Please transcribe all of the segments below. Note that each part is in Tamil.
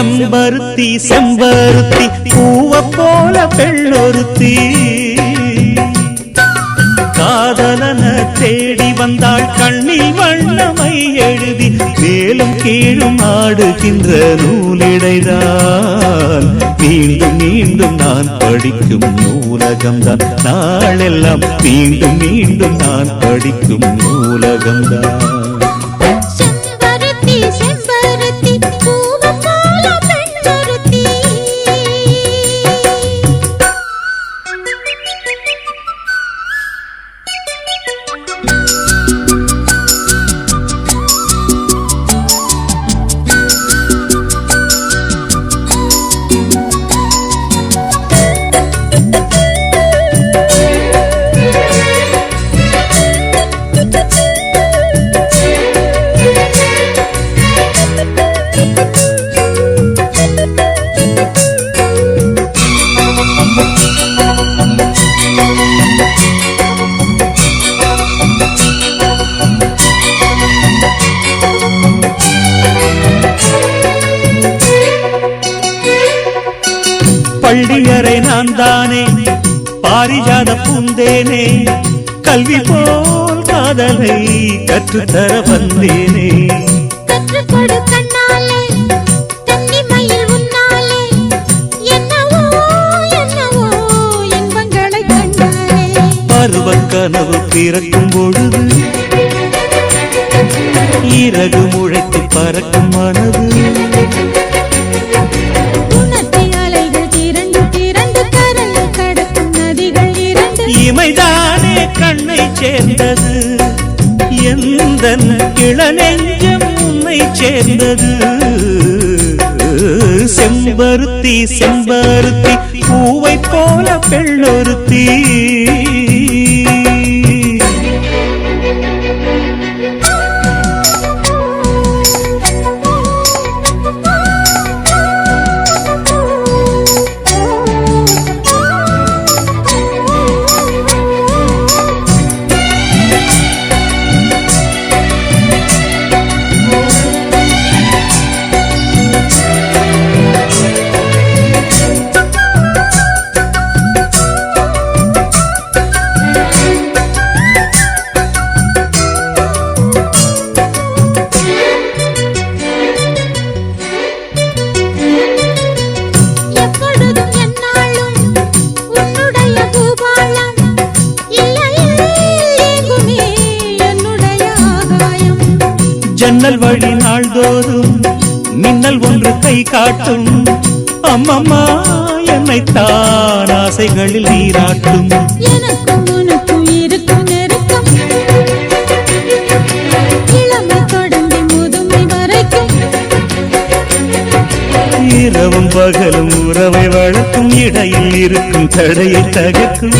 செம்பருத்தி செம்பருத்தி பூவ போல பெண்ணொருத்தி காதலன தேடி வந்தாள் கண்ணில் வண்ணமை எழுதி மேலும் கீழும் ஆடுகின்ற நூலிடைதான் மீண்டும் மீண்டும் நான் படிக்கும் நூலகம்தான் நாளெல்லாம் மீண்டும் மீண்டும் நான் படிக்கும் நூலகம்தான் பள்ளியறை நான் தானே பாரிஜாத பூந்தேனே கல்வி போல் காதலை கற்றுத்தர வந்தேனே கற்றுக்கொடு கண்ணாலே தன்னிமையில் உன்னாலே என்னவோ என்னவோ இன்பங்களை கண்டாலே பருவக் கனவு பிறக்கும் பொழுது இறகு முளைத்து பறக்கும் மனது இமைதானே கண்ணை சேர்ந்தது எந்தன் இளநெஞ்சம் உன்னை சேர்ந்தது செம்பருத்தி செம்பருத்தி பூவை போல பெண்ணொருத்தி ஜன்னல் வழி நாள்தோறும் மின்னல் ஒன்று கை காட்டும் அம்மம்மா என்னைத்தான் ஆசைகளில் நீராட்டும் எனக்கும் உனக்கும் இருக்கும் நெருக்கம் இளமை தொடங்கி முதுமை வரைக்கும் இரவும் பகலும் உறவை வளர்க்கும் இடையில் இருக்கும் தடையை தகர்க்கும்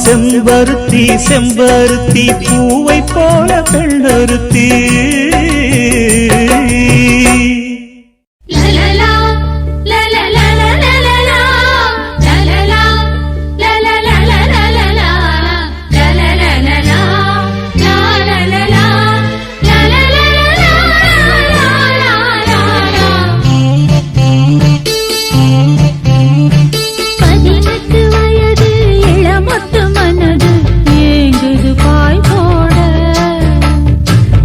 செம்பருத்தி செம்பருத்தி பூவை போல பெண்ணொருத்தி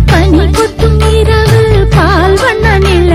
பனி கொட்டும் இரவு பால் வண்ண நில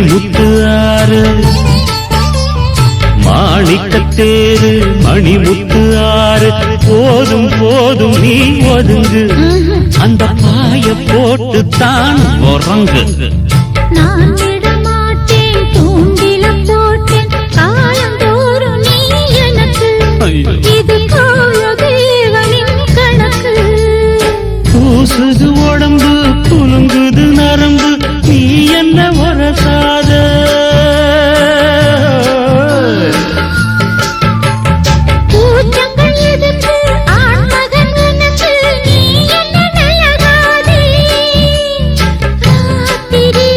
மணிமுத்து ஆறு மாணிக்கத்தேரு மணிமுத்து ஆறு போதும் போதும் நீ ஒதுங்கு அந்த பாய போட்டு தான் உறங்கு நான் விடமாட்டேன் தூண்டில போட்டேன் காலந்தோறும் நீ எனக்கு இது போல தேவனின் கணக்கு பூசுது உடம்பு குலுங்குது நரம்பு நீ என்ன வரசாத பூச்சங்கள் எதுக்கு ஆண்மகன் எனக்கு நீ என்ன நயகாதே ராத்திரி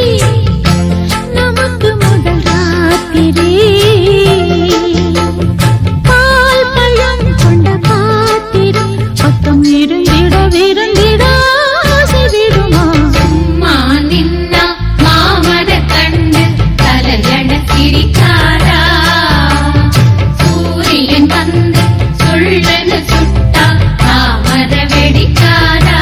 நமக்கு முதல் ராத்திரி பால் பழம் கொண்ட பாத்திரி பக்கம் இருந்திட விருந்திட ஆசை விடுமா மானின்னா மாமர கண்டு தலையண சிரிக்காரா சூரியன் வந்து சொல்லனு சுட்டா தாமர வெடிக்காரா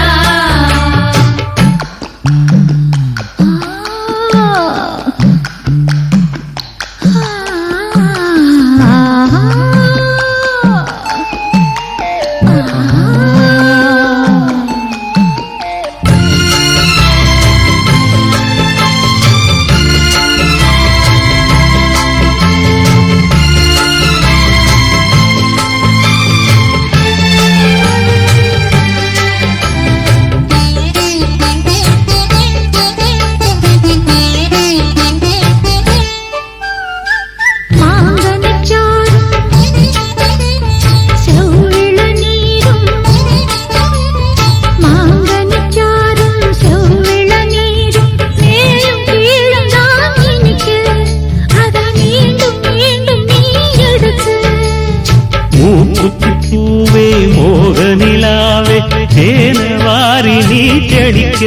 பூவே மோகனிலாவே தேனவாரி நீ தெளிக்க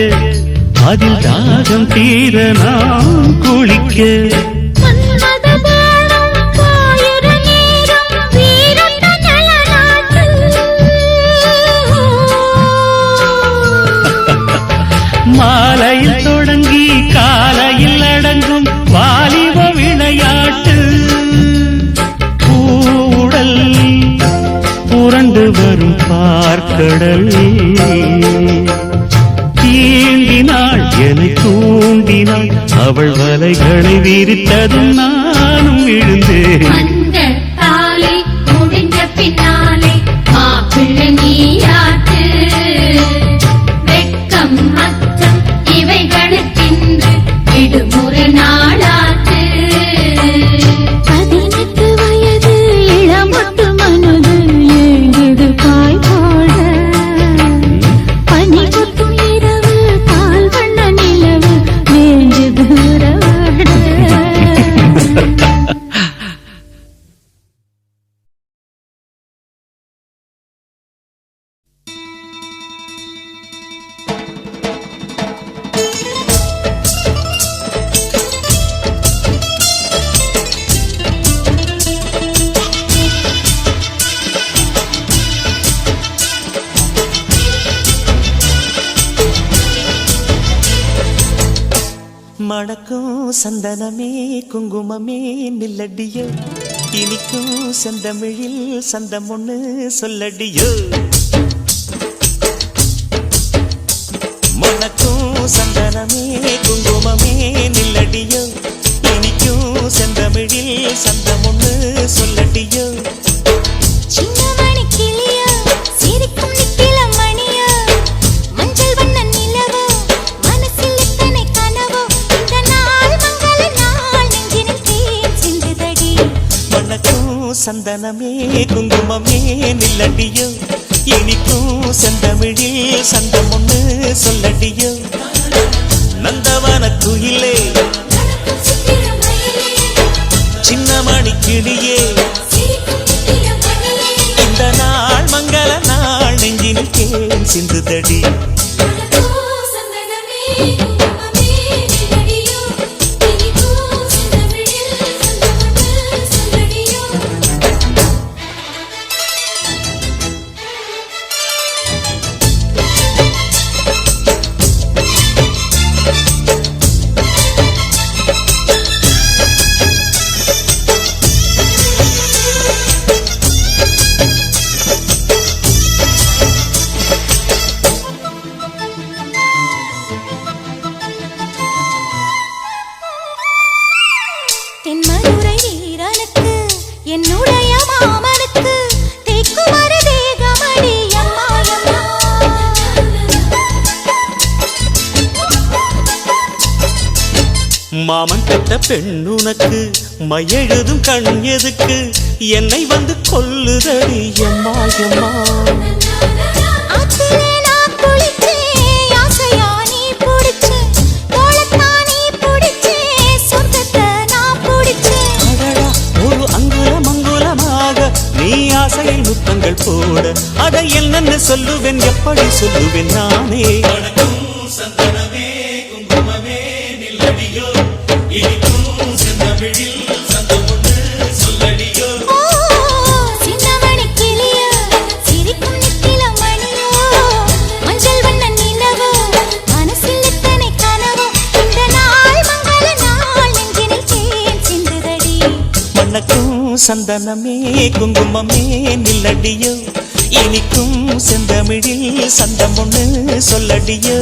அதில் தாகம் தீர நாம் குளிக்க மாலையில் தொடங்கி காலையில் அடங்கும் வாலிப விளையாட்டு பூடல் புரண்டு வரும் பார்க்கடல் தீண்டினாள் என்னை தூண்டினாள் அவள் வலைகளை விரித்ததும் நானும் விழுந்தேன் அந்த தாலி முடிஞ்ச பின்னாலே மாப்பிள்ளை நீயாட்டு வெட்கம் அச்சம் இவைகளுக்கென்று விடுமுறை நாளாட்டு 18 வயது இளமொட்டு மனது ஏங்குது பாய் போட பனி கொத்தும் இரவு பால் வண்ண நிலவு வேண்டுது உறவாட மணக்கும் சந்தனமே குங்குமமே நில்லடியோ இனிக்கும் செந்தமிழில் சந்தம் ஒண்ணு சொல்லடியோ மணக்கும் சந்தனமே குங்குமமே நில்லடியோ இனிக்கும் செந்தமிழில் சந்தம் ஒண்ணு சொல்லடியோ சின்ன மணி கிளியோ சிரிக்கும் நித்தில மணியோ மஞ்சள் வண்ண நிலவோ மனசில் எத்தனை கனவோ இந்த நாள் மங்கள நாள் நெஞ்சினில் தேன் சிந்துதடி மணக்கும் சந்தனமே குங்குமமே நில்லடியோ இனிக்கும் செந்தமிழில் சந்தம் ஒண்ணு சொல்லடியோ நந்தவன குயிலே சின்ன மணி கிளியே இந்த நாள் மங்கள நாள் நெஞ்சினில் தேன் சிந்துதடி என்னுடைய மாமனுக்கு தேக்குமர தேகமடி அம்மா அம்மா. மாமன் பெற்ற பெண்ணுனக்கு மையெழுதும் கண் எதுக்கு என்னை வந்து கொல்லுதடி எம்மா எம்மா. ஆத்திலே நான் குளிச்சேன், ஆசையா நீ புடிச்சேன், தோளத்தான் நீ புடிச்சேன், சொர்க்கத்தை நான் புடிச்சேன். அடடா, ஒரு அங்குலம் அங்குலமாக நீ ஆசையில் முத்தங்கள் போட அதை என்னன்னு சொல்லுவேன் எப்படி சொல்லுவேன் நானே. சந்தனமே குங்குமமே நில்லடியோ இனிக்கும் செந்தமிழில் சந்தம் ஒன்று சொல்லடியோ. ஓ சின்னமணி கிளியோ சிரிக்கும் நித்தில மணியோ மஞ்சள் வண்ண நிலவோ மனசில் எத்தனை கனவோ இந்த நாள் மங்கள நாள் நெஞ்சினில் தேன் சிந்துதடி. மணக்கும் சந்தனமே குங்குமமே நில்லடியோ இனிக்கும் செந்தமிழில் சந்தம் ஒன்று சொல்லடியோ.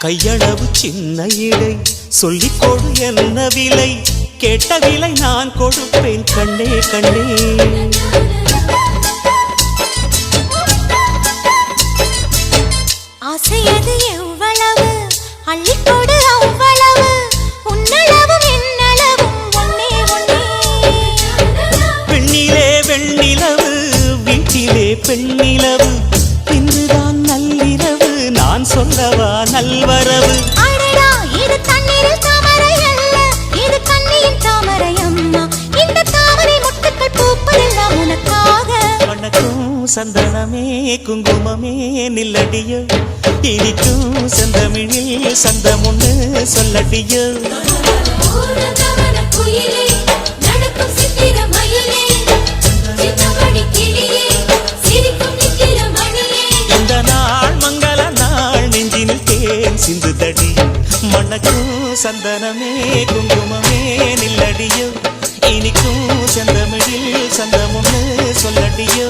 கையளவு சின்ன இடை சொல்லிக் கொடு என்ன விலை கேட்ட விலை நான் கொடுப்பேன் கண்ணே கண்ணே. ஆசையது எவ்வளவு அள்ளிக்கொடு அவ்வளவு உன்னளவும் என்னளவும் ஒன்னே ஒன்னே. பெண்ணிலே வெண்ணிலவு வீட்டிலே பெண்ணிலவு இன்றுதான் நள்ளிரவு நான் சொல்லவா நல்வரவு. அடடா இது தண்ணீரில் தாமரை அல்ல இது கண்ணியின் தாமரை அம்மா இந்த தாமரை முட்டுக்கள் பூப்பதெல்லாம் உனக்காக. வணக்கம் சந்தனமே குங்குமமே நில்லடியோ இனிக்கும் செந்தமிழில் சந்தம் ஒன்று சொல்லடியோ. இந்த நாள் மங்கள நாள் நெஞ்சினில் தேன் சிந்துதடி. மணக்கும் சந்தனமே குங்குமமே நில்லடியோ இனிக்கும் செந்தமிழில் சந்தம் ஒன்று சொல்லடியோ.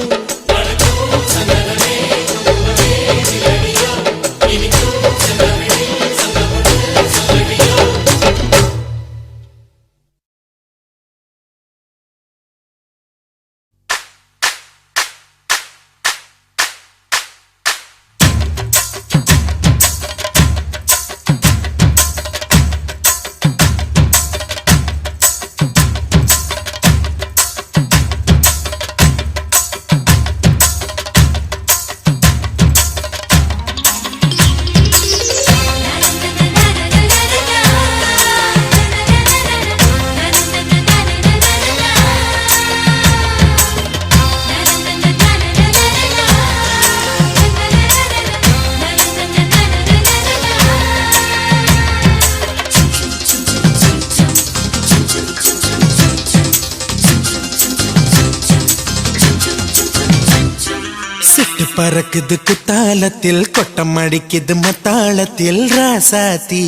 பறக்குது குத்தாலத்தில் கொட்டம் அடிக்குது மத்தாளத்தில் ராசாத்தி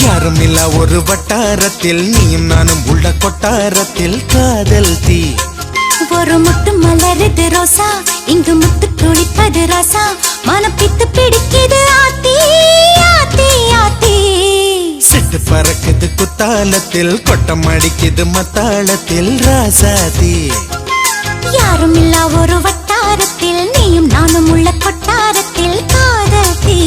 யாரும் இல்ல ஒரு வட்டாரத்தில் நீயும் நானும் உள்ள கொட்டாரத்தில் காதல் தீ. ஒரு முட்டு மலருது ரோசா இங்கு முத்து குளிப்பது ராசா மனம் பித்து பிடிக்குது ஆத்தி ஆத்தி ஆத்தி. சிட்டு பறக்குது குத்தாலத்தில் கொட்டம் அடிக்குது மத்தாளத்தில் ராசாத்தி யாரும் இல்ல ஒரு வட்டாரத்தில் நீயும் நானும் உள்ள கொட்டாரத்தில் காதல் தீ.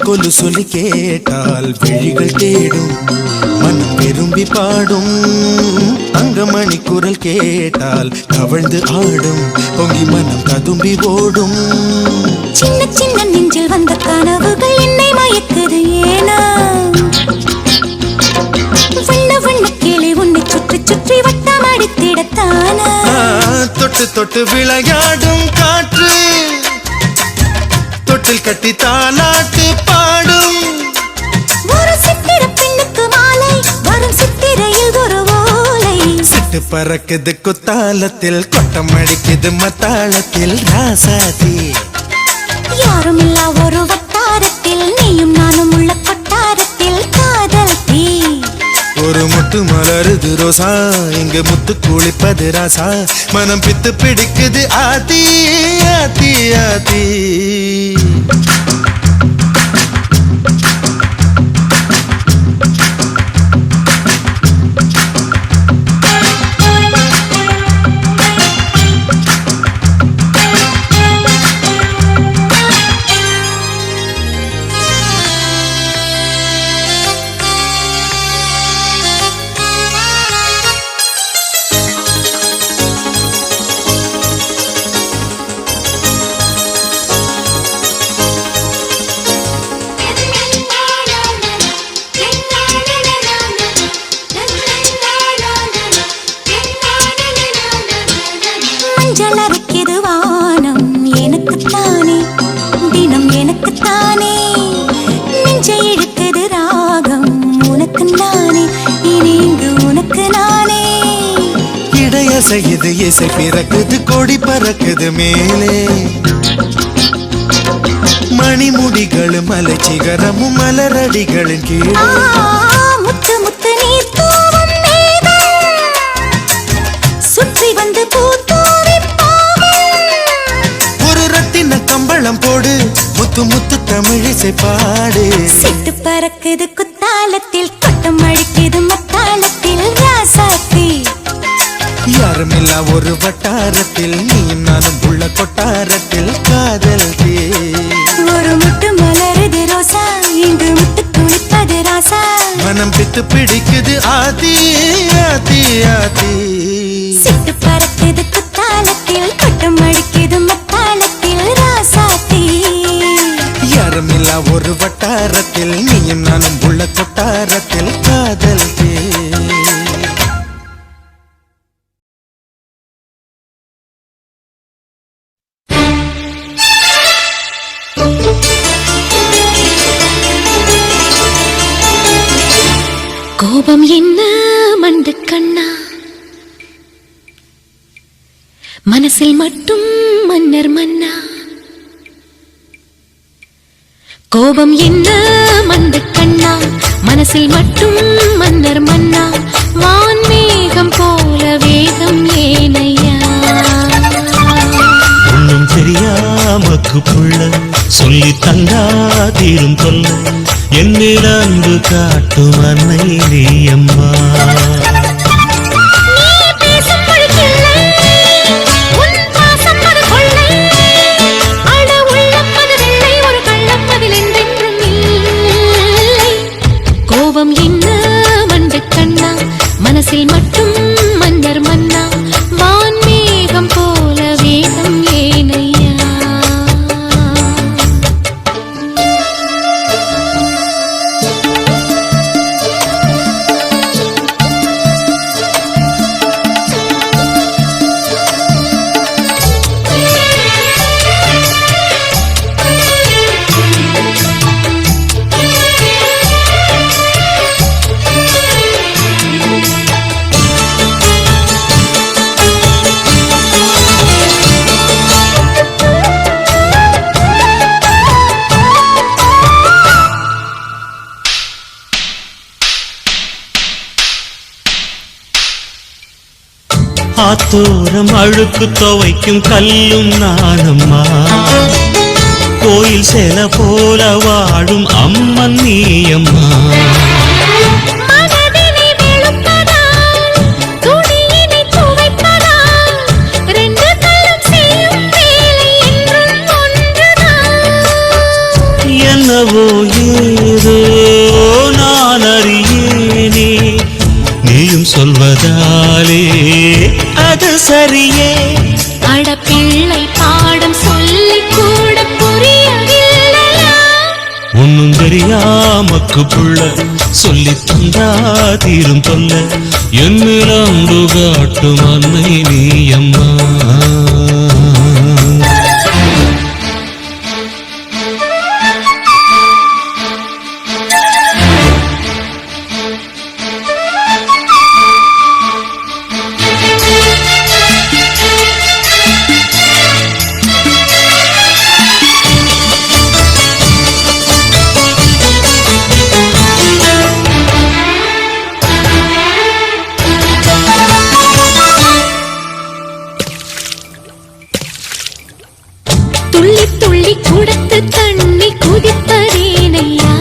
கொலு சொல்லி கேட்டால் விழிகள் தேடும் மனம் விரும்பி பாடும் தங்கமணி குரல் கேட்டால் கவழ்ந்து ஆடும் பொங்கி மனம் கதும்பி ஓடும் சின்ன சின்ன நெஞ்சில் வந்த கனவுகள் என்னை மயக்குது ஏனா வண்ண வண்ண கிளி உன்னை சுற்றி சுற்றி வட்டம் அடித்திடத்தானா தொட்டு தொட்டு விளையாடும் காற்று தொட்டில் கட்டி தாலாட்டு பாடும் ஒரு சித்திர பெண்ணுக்கு மாலை வரும் சித்திரையில் ஒரு ஓலை சிட்டு பறக்குது குத்தாலத்தில் கொட்டம் அடிக்குது மத்தாளத்தில் ராசாதி யாரும் இல்லா ஒரு வட்டாரத்தில் நீயும் நானும் உள்ள கொட்டாரத்தில் காதல் தீ ஒரு முட்டு மலருது ரோசா இங்கு முத்து குளிப்பது ராசா மனம் பித்து பிடிக்குது ஆதி ஆதி ஆதி மஞ்சள் அரைக்குது வானம் எனக்குத்தானே தினம் எனக்குத்தானே நெஞ்சை இழுக்குது ராகம் உனக்கு நானே இனி இங்கு உனக்கு நானே இடைய செய்யுது இசை பிறக்குது கொடி பறக்குது மேலே மணிமுடிகள் மலை சிகரமும் மலரடிகளின் கீழே முத்து முத்து நீர் தூவும் மேகம் சுற்றி வந்து பூத்தூவி ஒரு ரத்தின கம்பளம் போடு முத்து முத்து தமிழிசை பாடு சிட்டு பறக்குது குத்தாலத்தில் கொட்டம் அடிக்குது மத்தாளத்தில் ராசாத்தி யாருமில்லா ஒரு வட்டாரத்தில் நீயும் நானும் உள்ள கொட்டாரத்தில் காதல் தீ ஒரு முட்டு மலருது ரோசா இங்கு முட்டு குளிப்பது ராசா மனம் பித்து பிடிக்குது ஆதி ஆதி ஆதி சிட்டு பறக்குது குத்தாலத்தில் கொட்டம் அடிக்குது மத்தாளத்தில் ராசாத்தி யாருமில்லா ஒரு வட்டாரத்தில் நீயும் நானும் உள்ள கொட்டாரத்தில் காதல் தீ கோபம் என்ன மண்டு கண்ணா மனசில் மட்டும் மன்னர் மன்னா கோபம் என்ன மண்டு கண்ணா மனசில் மட்டும் மன்னர் மன்னா வான்மேகம் போல வேகம் ஏனையா ஒண்ணும் தெரியாமக்கு புள்ள சொல்லி தந்தா தீரும் கொல்ல என்னிட அன்பு காட்டும் அன்னை நீ அம்மா கோபம் என்ன மண்டு கண்ணா மனசில் மட்டும் மன்னர் மன்னா வான்மேகம் போல வேகம் ஏனையா ஆத்தோரம் அழுக்கு துவைக்கும் கல்லும் நானம்மா கோயில் செல போல வாழும் அம்மன் நீ அம்மா என்னவோ ஏதோ நான் அறியேனே, நீயும் சொல்வதாலே அது சரியே. அடப்பிள்ளை பாடம் சொல்லி கூட புரியவில்லையா? ஒன்னும் தெரியாமக்கு புள்ள சொல்லி தந்தா தீரும் தொல்ல, என்னிலாண்டு காட்டும் அன்னை நீ அம்மா. துள்ளி துள்ளி குடத்து தண்ணி குதிப்பதேனையா?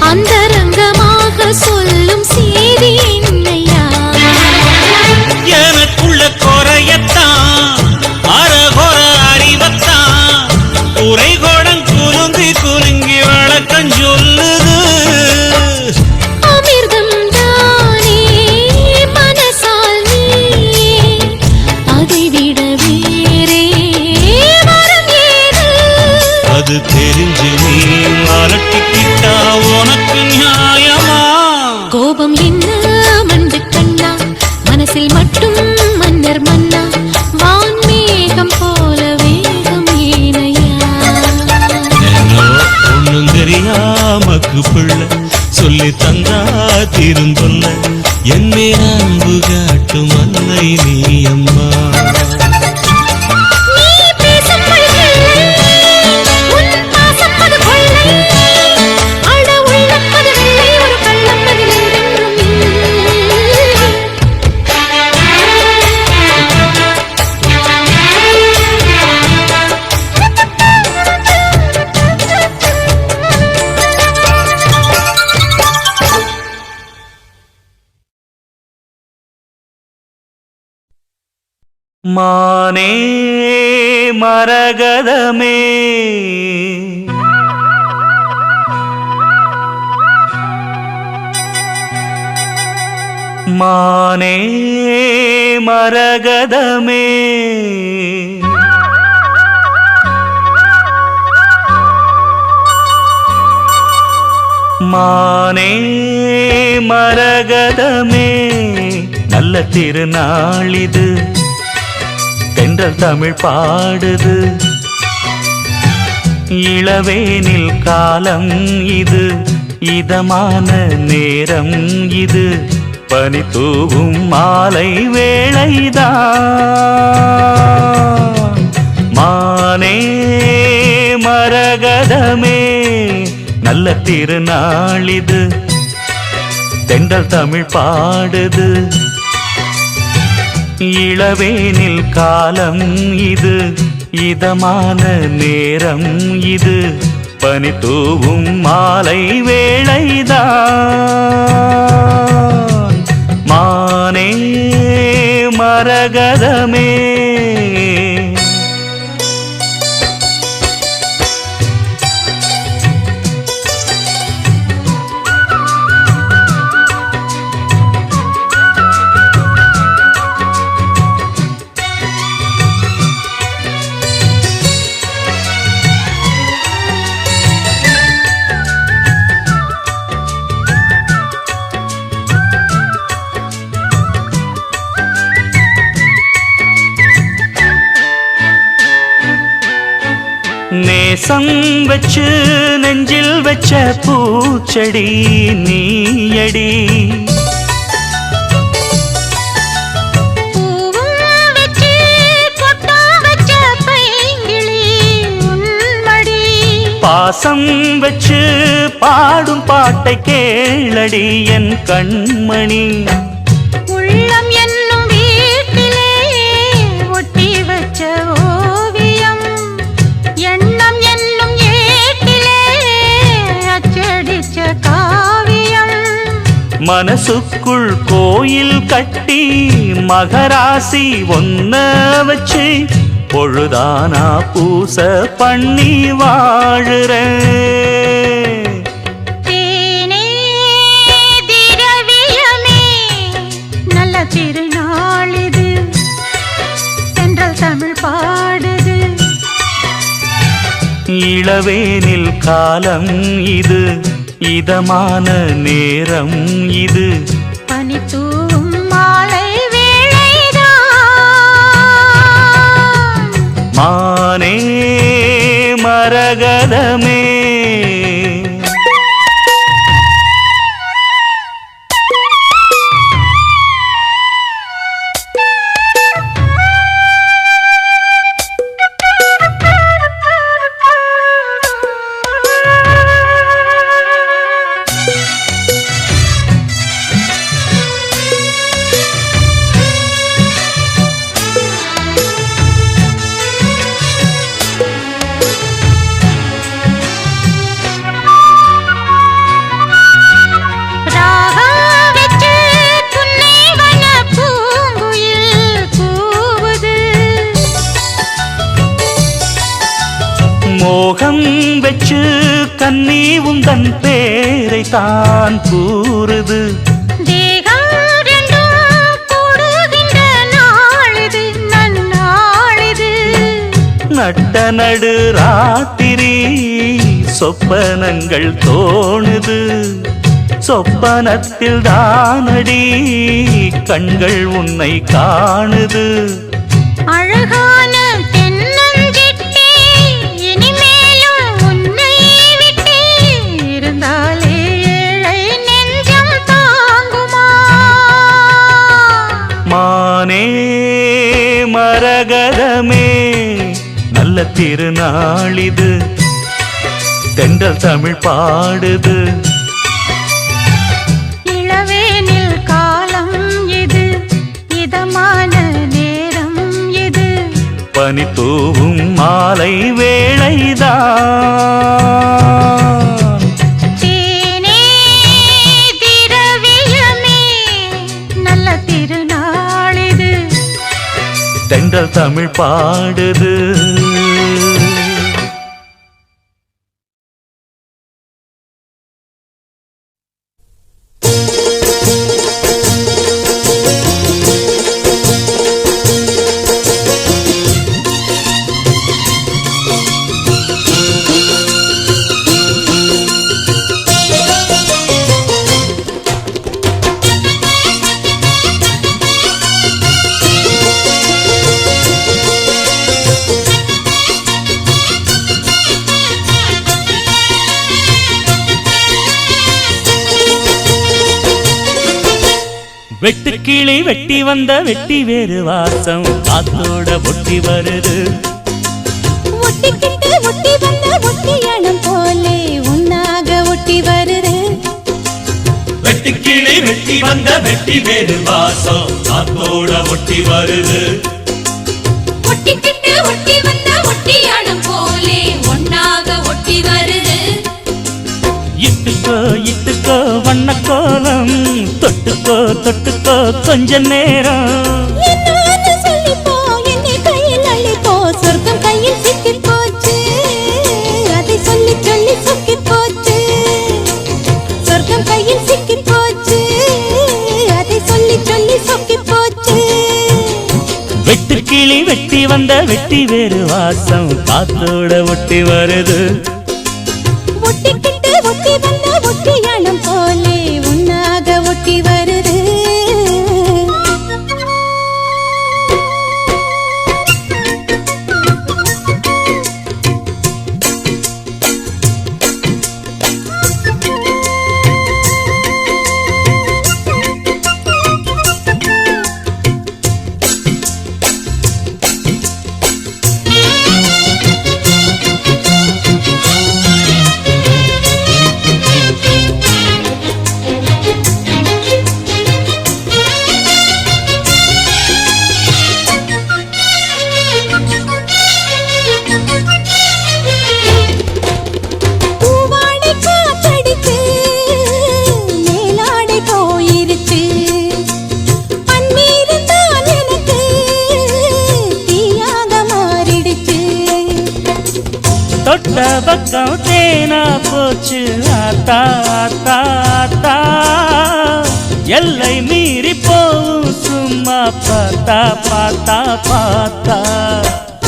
அந்தரங்கமாக சொல்லும் செய்தி என்னையா? எனக்குள்ள குறையத்தான் அறகுற அறிவத்தான் உரைகோடம் குலுங்கி குலுங்கி வழக்கம் சொல்லுது. அமிர்தம் தானே மனசால் நீயே, அதை விட வேறே வரம் ஏது? அது தெரிஞ்சு நீ அலட்டிக்கிட்டா உனக்கு நியாயமா? கோபம் என்ன மண்டு கண்ணா, மனசில் மட்டும் மன்னர் மன்னா, வான்மேகம் போல வேகம் ஏனையா? என்னோ ஒண்ணும் தெரியாமக்கு பிள்ளை சொல்லி தந்தா தீரும் தொல்ல, என்னை அன்பு காட்டும் அன்னை நீ அம்மா. நீ பேசும் மொழியில்லை, உன் பாசம் அது கொள்ளை. அட உள்ளம் அது வெள்ளை, ஒரு கள்ளம் அதில் என்றென்றும் இல்லை. மானே மரகதமே மானே மரகதமே மானே மரகதமே நல்ல திருநாளிது, தென்றல் தமிழ் பாடுது, இளவேனில் காலம் இது, இதமான நேரம் இது, பனி தூவும் மாலை வேளைதான். மானே மரகதமே நல்ல திருநாளிது, தென்றல் தமிழ் பாடுது, இளவேனில் காலம் இது, இதமான நேரம் இது, பனி தூவும் மாலை வேளைதான். மானே மரகதமே நேசம் வச்சு நெஞ்சில் வச்ச பூச்செடி நீயடி, பூவும் வச்சு பொட்டும் வச்ச பைங்கிளி உன்மடி, பாசம் வச்சு பாடும் பாட்டை கேளடி என் கண்மணி. உள்ளம் என்னும் வீட்டிலே ஒட்டி வச்ச ஓவியம், எண்ணம் என்னும் ஏட்டிலே அச்சடிச்ச காவியம். மனசுக்குள் கோயில் கட்டி மகராசி ஒன்ன வச்சு பொழுதானா பூச பண்ணி வாழுறேன். தேனே திரவியமே நல்ல திருநாள் இது, தென்றல் தமிழ் பாடுது. இளவேனில் காலம் இது, இதமான நேரம் இது, பனித்தூவும் மாலை வேளைதான். மானே மரகதமே மோகம் வெச்சு கன்னி உந்தன் பேரை தான் கூறுது. தேகம் ரெண்டும் கூடுகின்ற நாளிது நன்னாளிது. நட்ட நடு ராத்திரி சொப்பனங்கள் தோணுது. சொப்பனத்தில் தானடி கண்கள் உன்னை காணுது. அழகான தென்னஞ்சிட்டே இனிமேலும் உன்னை விட்டே இருந்தாலே ஏழை நெஞ்சம் தாங்குமா? மானே மரகதமே நல்ல திருநாளிது, தென்றல் தமிழ் பாடுது. இளவேனில் காலம் இது, இதமான நேரம் இது, பனி தூவும் மாலை வேளைதான். தேனே திரவியமே நல்ல திருநாளிது, தென்றல் தமிழ் பாடுது. வெட்டுக்கிளி வெட்டி வந்த வெட்டி வேறு வாசம் காத்தோட ஒட்டி வருது. ஒட்டிக்கிட்டு ஒட்டி வந்த ஒட்டியானம் போலே உன்னாக ஒட்டி வருது. வெட்டுக்கிளி வெட்டி வந்த வெட்டி வேறு வாசம் காத்தோட ஒட்டி வருது. ஒட்டிக்கிட்டு ஒட்டி வந்த ஒட்டியானம் போலே ஒன்னாக ஒட்டி வருது. இட்டுக்கோ இட்டுக்கோ வண்ண கோலம், தொட்டுக்கோ தொட்டுக்கோ கொஞ்ச நேரம். என்னன்னு சொல்லிப்போ, என்னை கையில் அள்ளிப்போ, சொர்க்கம் கையில் சிக்கி போச்சு. அதை சொல்லி சொல்லி சொக்கி போச்சு. சொர்க்கம் கையில் சிக்கி போச்சு. அதை சொல்லி சொல்லி சொக்கி போச்சு. வெட்டுக்கிளி வெட்டி வந்த வெட்டி வேறு வாசம் காத்தோட ஒட்டி வருது. ஒட்டிக்கிட்டு ஒட்டி வந்த ஒட்டியானம் போலே உன்னாக ஒட்டி வருது. தொட்ட பக்கம் தேனா போச்சு ஆத்தா ஆத்தா ஆத்தா எல்லை மீறி போவும் சும்மா பார்த்தா பார்த்தா பார்த்தா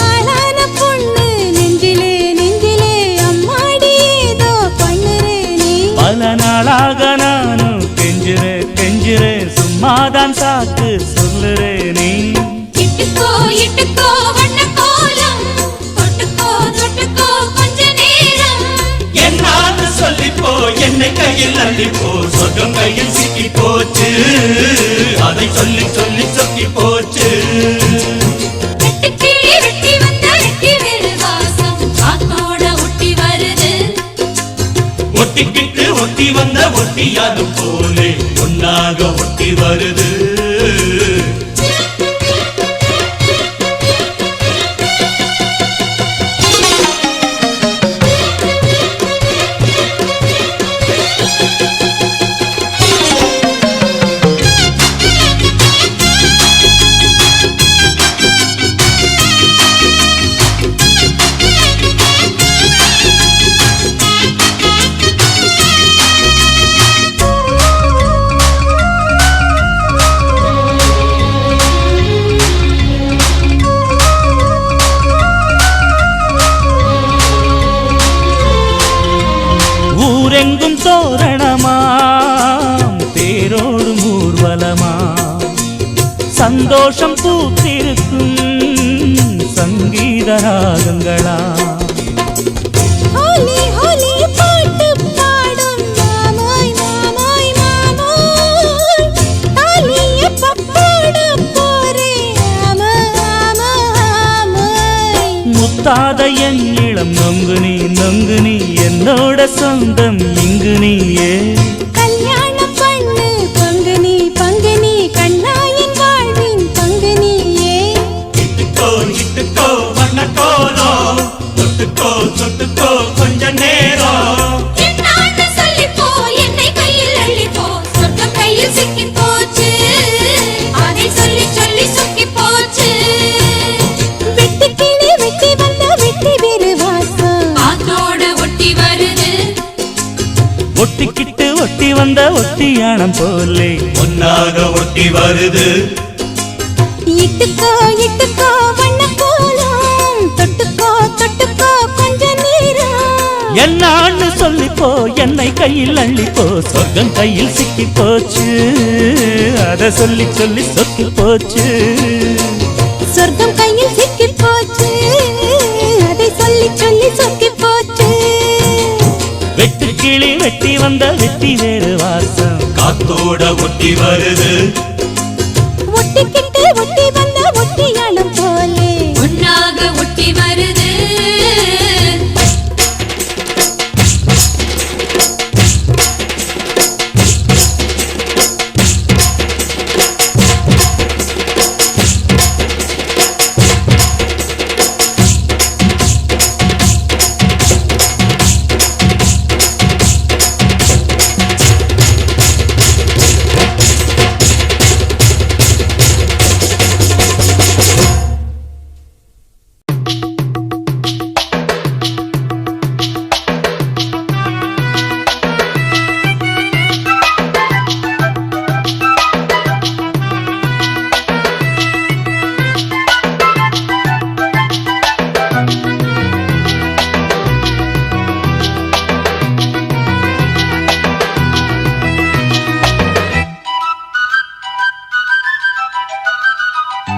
ஆளான பொண்ணு நெஞ்சிலே நெஞ்சிலே அம்மாடி ஏதோ பண்ணுறே நீ பல நாளாக நானும் கெஞ்சுறேன் கெஞ்சுறேன் சும்மாதான் சாக்கு சொல்லுறேன் நீ இட்டுக்கோ இட்டுக்கோ வண்ண கோலம் தொட்டுக்கோ தொட்டுக்கோ கொஞ்ச நேரம் என்னான்னு சொல்லிப்போ என்னை கையில் அள்ளிப்போ சொர்க்கம் கையில் சிக்கி போச்சு அதை சொல்லி சொல்லி சொக்கி போச்சு வெட்டுக்கிளி வெட்டி வந்த வெட்டி வேறு வாசம் காத்தோட ஒட்டி வருது ஒட்டிக்கிட்டு ஒட்டி வந்த ஒட்டியாலும் போலே ஒன்னாக ஒட்டி வருது ஊரெங்கும் தோரணமாம் தேரோடும் ஊர்வலமாம் சந்தோஷம் பூத்திருக்கும் சங்கீத ராகங்களாம் ஹோலி ஹோலி பாட்டு பாடும் மாமாய் மாமாய் மாமாய் தாலிய பப்பாட போரே ஆமா ஆமா ஆமாய் முத்தாத என் இளம் நொங்கு நீ என்னோட சொந்தம் இங்கு நீயே கல்யாணம் பண்ணு பங்கு நீ கண்ணாயின் வாழ்வின் பங்கு நீயே இட்டுக்கோ இட்டுக்கோ வண்ண கோலம் தொட்டுக்கோ தொட்டுக்கோ கொஞ்ச நேரம் என்னான்னு சொல்லிப்போ என்னை கையில் அள்ளிப்போ சொர்க்கம் கையில் சிக்கி போச்சு அதை சொல்லி சொல்லி சொக்கி போச்சு வெட்டுக்கிளி வெட்டி வந்த வெட்டி வேறு வாசம் காத்தோட ஒட்டி வருது ஒட்டிக்கிட்டு ஒட்டி வந்த ஒட்டியானம் போலே ஒன்னாக ஒட்டி வருது இட்டுக்கோ இட்டுக்கோ வண்ண கோலம் தொட்டுக்கோ தொட்டுக்கோ கொஞ்ச நேரம் என்னான்னு சொல்லிப்போ என்னை கையில் அள்ளிப்போ சொர்க்கம் கையில் சிக்கி போச்சு அத சொல்லி சொல்லி சொக்கி போச்சு சொர்க்கம் கையில் சிக்கி போச்சு அதை சொல்லி சொல்லி சொக்கி போச்சு வெட்டு கிளி வெட்டி வந்த வெட்டி வேறு வாசம் காத்தோட ஒட்டி வருது ஒட்டிக்கிட்டு ஒட்டி வந்த ஒட்டியாளம் போலே ஒன்னாக ஒட்டி வருது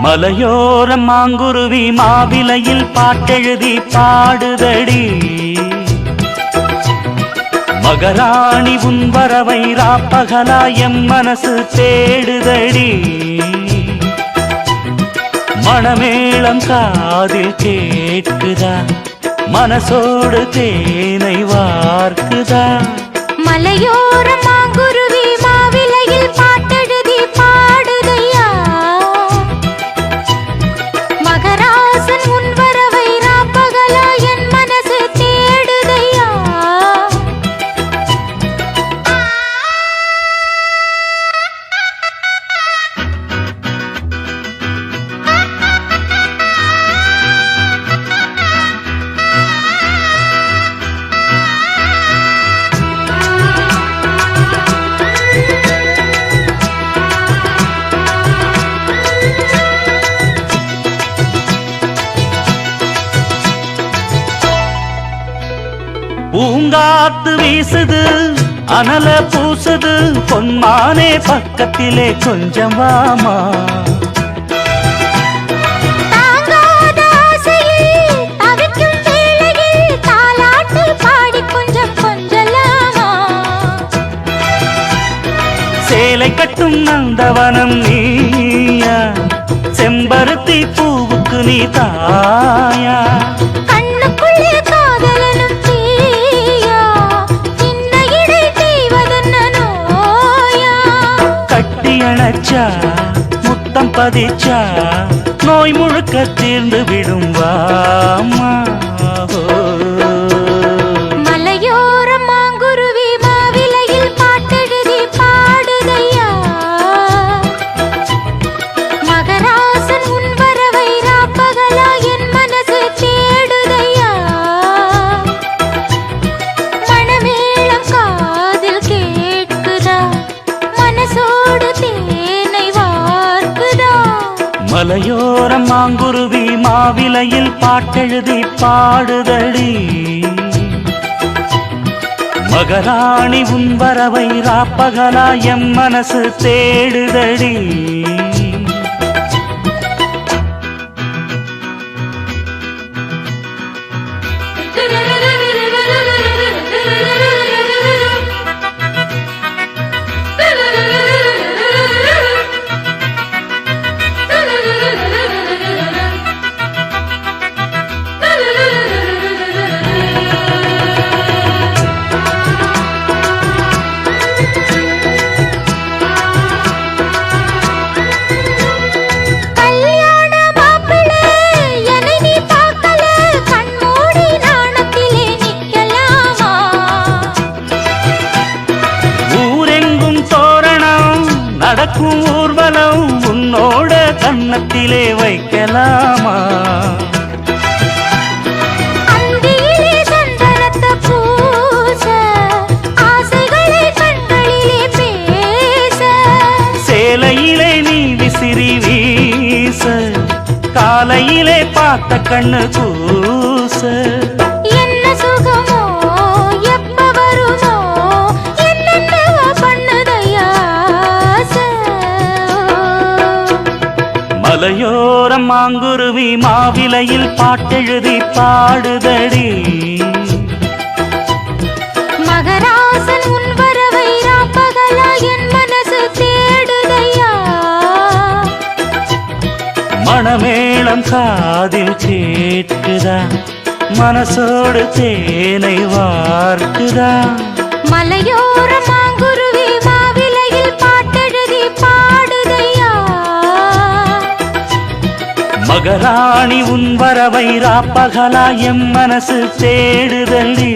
மலையோர மாங்குருவி மாவிலையில் பாட்டெழுதி பாடுதடி மகராணி உன் வரவை ராப்பகலா எம் மனசு தேடுதடி மணமேளம் காதில் கேட்குதா மனசோடு தேனை வார்க்குதா மலையோர மாங்குருவி மாவிலையில் பாட்டெழுதி பாடுதையா மகராசன் உன் வரவை ராப்பகலா என் மனசு தேடுதையா பூங்காத்து வீசுது அனல பூசுது பொன்மானே பக்கத்திலே கொஞ்சம் வாமா. தாங்காத ஆசையில் தவிக்கும் வேளையில் தாலாட்டு பாடி கொஞ்சம் கொஞ்சலாமா. சேலை கட்டும் நந்தவனம் நீயா, செம்பருத்தி பூவுக்கு நீ தாயா. கண்ணுக்குள்ளே காதலனும் தீயா, சின்ன இடை செய்வதென்ன நோயா. கட்டி அணைச்சா முத்தம் பதிச்சா நோய் முழுக்க தீர்ந்து விடும் வாமா. மலையோரம் மாங்குருவி மாவிலையில் பாட்டெழுதி பாடுதையா. மகராசன் உன் வரவை ராப்பகலா என் மனசு தேடுதையா. மணமேளம் காதில் கேட்குதா, மனசோடு தேனை வார்க்குதா. மலையோரம் மாங்குருவி மாவிலையில் பாட்டெழுதி பாடுதடி. மகராணி உன் வரவை ராப்பகலா எம் மனசு தேடுதடி. கல்யாண மாப்பிள்ளை என்னை நீ பார்க்கல, கண்மூடி நாணத்திலே நிக்கலாமா. ஊரெங்கும் தோரணம் நடக்கும் ஊர்வலம் உன்னோட கன்னத்திலே வைக்கலாமா. அந்தியிலே சந்தனத்தை பூச, ஆசைகளை கண்களிலே பேச. சேலையிலே நீ விசிறி வீச காலையிலே பார்த்த கண்ணு கூச. என்ன சுகமோ எப்ப வருமோ என்னென்னவோ பண்ணுதையா ஆசை. மலையோரம் மாங்குருவி மாவிலையில் பாட்டெழுதி பாடுதடி. மகராசன் உன் வரவை ராப்பகலா என் மனசு தேடுதையா. மணமேளம் காதில் கேட்குதா, மனசோடு தேனை வார்க்குதா. மலையோர மாங்குருவி மாவிலையில் பாட்டெழுதி பாடுதையா. மகராணி உன் வரவை ராப்பகலா எம் மனசு தேடுதடி.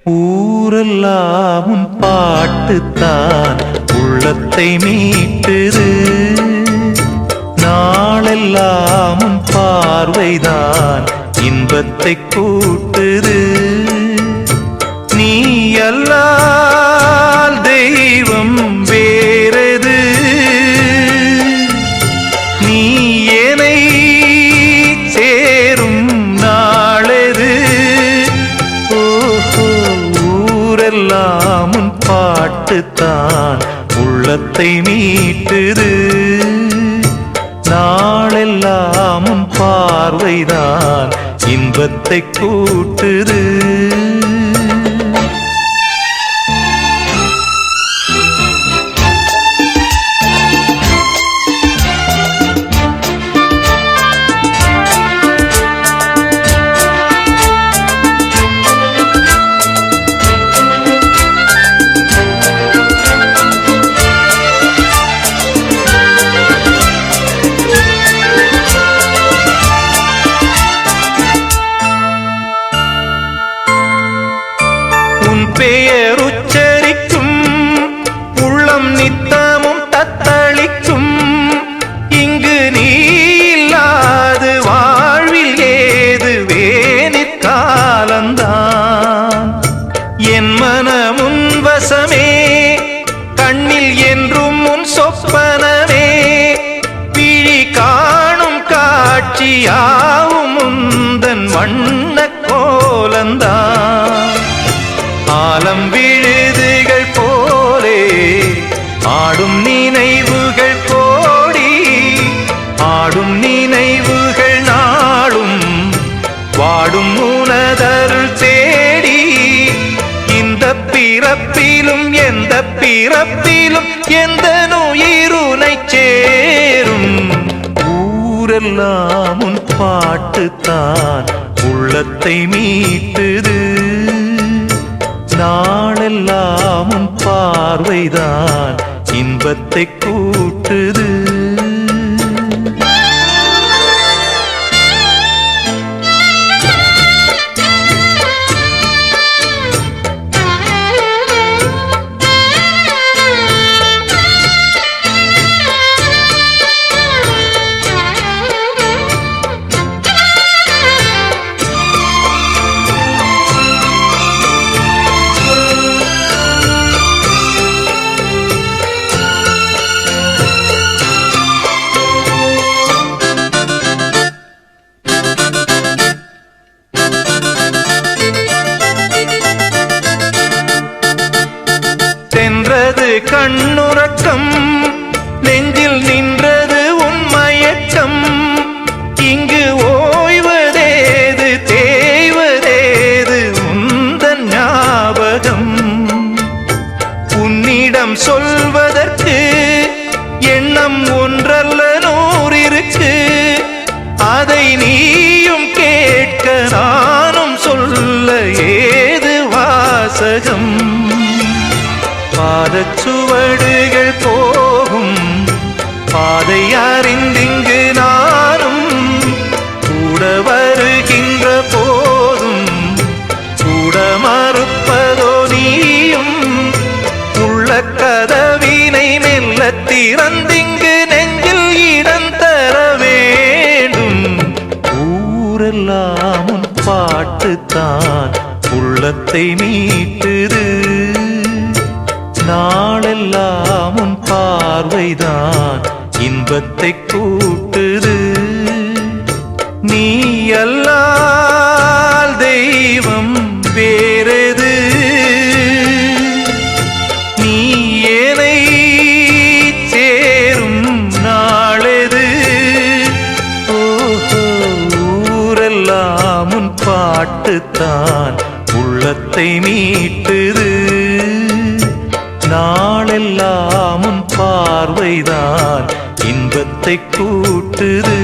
ஊரெல்லாம் உன் பாட்டுத்தான் உள்ளத்தை மீட்டுது. நாளெல்லாம் உன் பார்வைதான் இன்பத்தை கூட்டுது. நீ அல்லால் தெய்வம் வேறது, நீ என்னை சேரும் நாளெது. ஓஹோ, ஊரெல்லாம் உன் பாட்டுத்தான் உள்ளத்தை மீட்டுது. நாளெல்லாம் உன் பார்வைதான் இன்பத்தை கூட்டுது. பிறப்பிலும் எந்த உயிருனை சேரும். ஊரெல்லாம் உன் பாட்டுத்தான் உள்ளத்தை மீட்டுது. நாளெல்லாம் உன் பார்வைதான் இன்பத்தை கூட்டுது. கண்ணுறக்கம் நெஞ்சில் நின்றது உன் மயக்கம். இங்கு ஓய்வதேது தேய்வதேது உந்தன் ஞாபகம். உன்னிடம் சொல்வதற்கு எண்ணம் ஒன்றல்ல நூறிருக்கு. அதை நீயும் கேட்க நானும் சொல்ல ஏது வாசகம். பாதச்சுவடுகள் போகும் பாதை அறிந்திங்கு நானும் கூட வருகின்ற போதும் கூட மறுப்பதோ நீயும். உள்ள கதவினை மெல்ல திறந்திங்கு நெஞ்சில் இடம் தர வேண்டும். ஊரெல்லாம் உன் பாட்டுத்தான் உள்ளத்தை மீட்டுது. நாளெல்லாம் உன் பார்வைதான் இன்பத்தை கூட்டுது. நீ அல்லால் தெய்வம் வேறெது? நீ ஏனை சேரும் நாளெது? ஓஹோ, ஊரெல்லாம் உன் பாட்டுத்தான் உள்ளத்தை மீட்டுது. நாளெல்லாம் உன் பார்வைதான் இன்பத்தை கூட்டுது.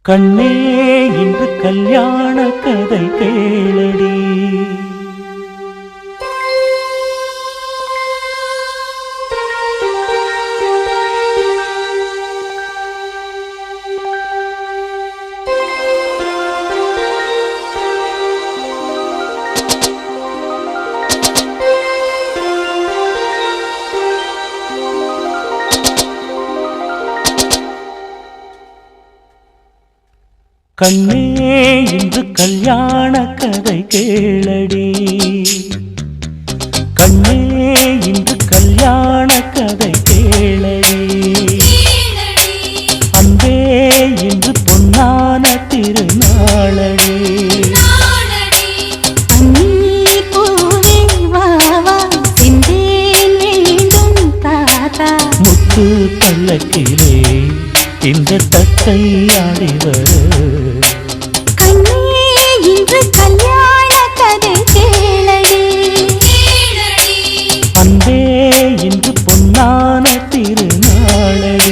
கண்ணே இன்று கல்யாண கதை கேளடி. கண்ணே இன்று கல்யாண கதை கேளடி. கண்ணே இன்று கல்யாண கதை கேளடி. அன்பே இன்று பொன்னான திருநாளடி. முத்து பல்லக்கிலே இந்த தட்டை ஆடி வர. கல்யாண கதை கேளடி. அன்பே இன்று பொன்னான திருநாளடி.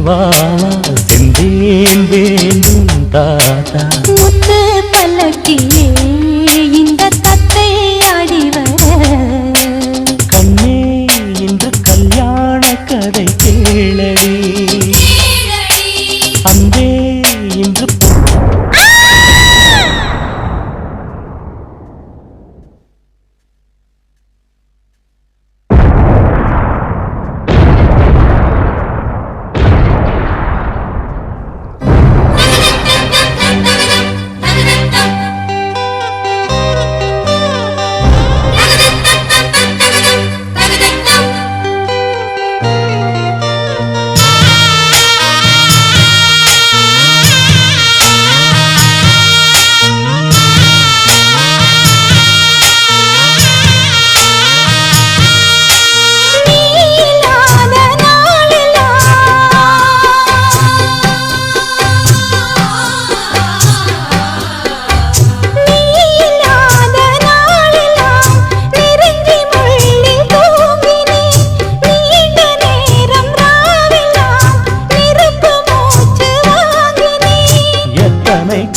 வா செந்தேன் வேண்டும் தாத்தா. முத்து பல்லக்கிலே இந்த தத்தை ஆடி வர கண்ணே இன்று கல்யாண கதை கேளடி. அன்பே இன்று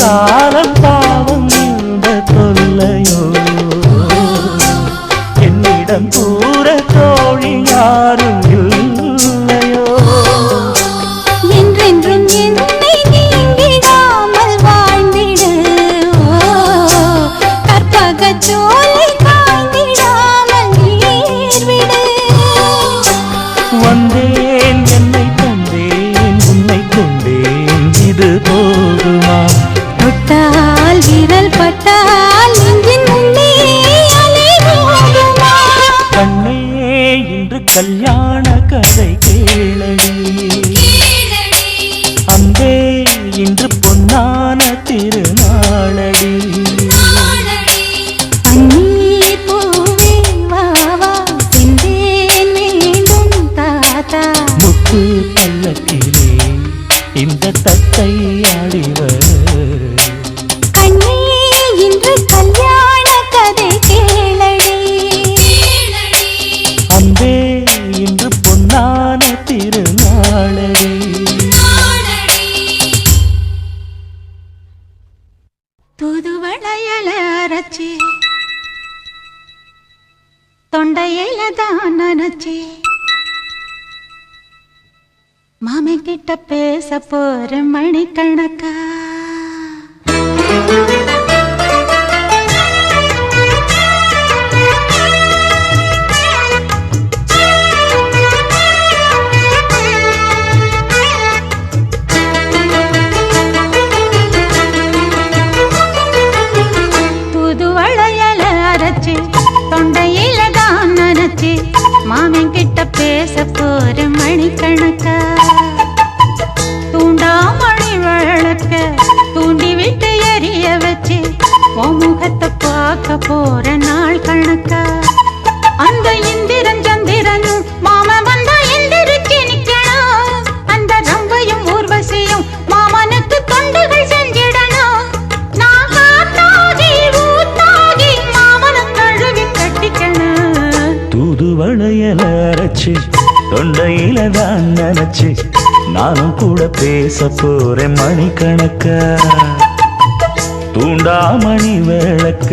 காலம் பாவம் இந்த தொல்லையோ என்னிடம் கூற தோழி யாரும் இல்லையோ. என்றென்றும் என்னை நீங்கிடாமல் வாழ்ந்திடு கற்பக சோலை காய்ந்திடாமல் நீர்விடு. வந்தேன் என்னை தந்தேன் உன்னை கொண்டேன் இது போகுமா. தொட்டால் விரல் பட்டால் நெஞ்சின் உள்ளே அலை போகுமா. கண்ணே இன்று கல்யாண கதை கேளடி. அன்பே இன்று பொன்னான திருநாளடி. பன்னீர் பூவே வா வா செந்தேன் வேண்டும் தாத்தா. முத்து பல்லக்கிலே இந்த தத்தை ஆடிவர். கண்ணே இன்று கல்யாண கதை கேளடி. அன்பே இன்று பொன்னான திருநாளடி. தூதுவளையல அரைச்சி தொண்டையில தான் நினைச்சி மாமன் கிட்ட பேச போற மணிக்கணக்கா. தூதுவளையல அரைச்சி தொண்டையில தான் நினைச்சி மாமன் கிட்ட பேச போற மணிக்கணக்கா. தூண்டாமணி விளக்க தூண்டி விட்டு எரிய வச்சு உன் முகத்தை பார்க்க போற நாள் கணக்கா. அந்த இந்திரன் சந்திரனும் மாம வந்தா எந்திரிச்சு நிக்கணும். அந்த ரம்பையும் ஊர்வசியும் மாமனுக்கு தொண்டுகள் செஞ்சிடணும். நான் காத்தாகி ஊத்தாகி மாமனை கழுவி கட்டிக்கணும். தூதுவளையல அரைச்சு தொண்டையில தான் நினைச்சு நானும் கூட பேச போறேன் மணிக்கணக்கா. தூண்டாமணி விளக்க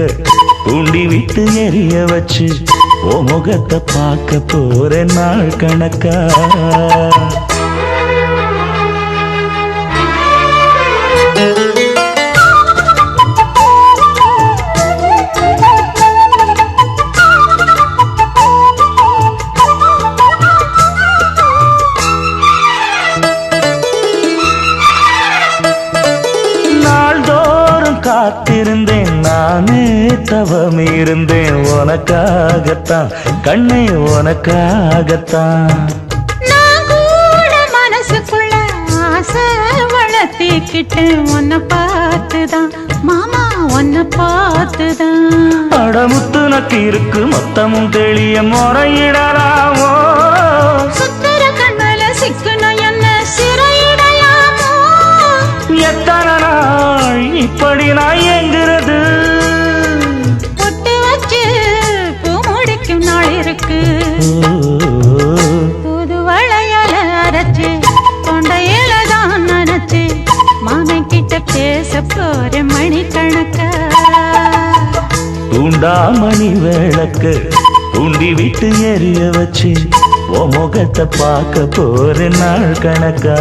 தூண்டி விட்டு எரிய வச்சு ஓ முகத்தை பார்க்க போறேன் நாள் கணக்கா. காத்திருந்தேன் நானே தவம் இருந்தேன் உனக்காகத்தான் கண்ணே உனக்காகத்தான். நான் கூட மனசுக்குள்ள ஆசை வளர்த்திக்கிட்டேன் உன்னை பார்த்துதான் மாமா உன்னை பார்த்துதான். அடமுத்து நக்கு இருக்கு மொத்தமும் தெளிய முறையிடலாமோ. சுத்தர கண்மல சிக்கணும் என்ன சிறையிடலாமோ. எத்தனை நாள் இப்படி நான் எங்கிறது. பொட்டு வச்சு பூ முடிக்கும் நாள் இருக்கு. தூதுவளையல அரைச்சு தொண்டைய கணக்கா தூண்டாமணி விளக்கு தூண்டி விட்டு எரிய வச்சு ஓ முகத்தை பார்க்க போற நாள் கணக்கா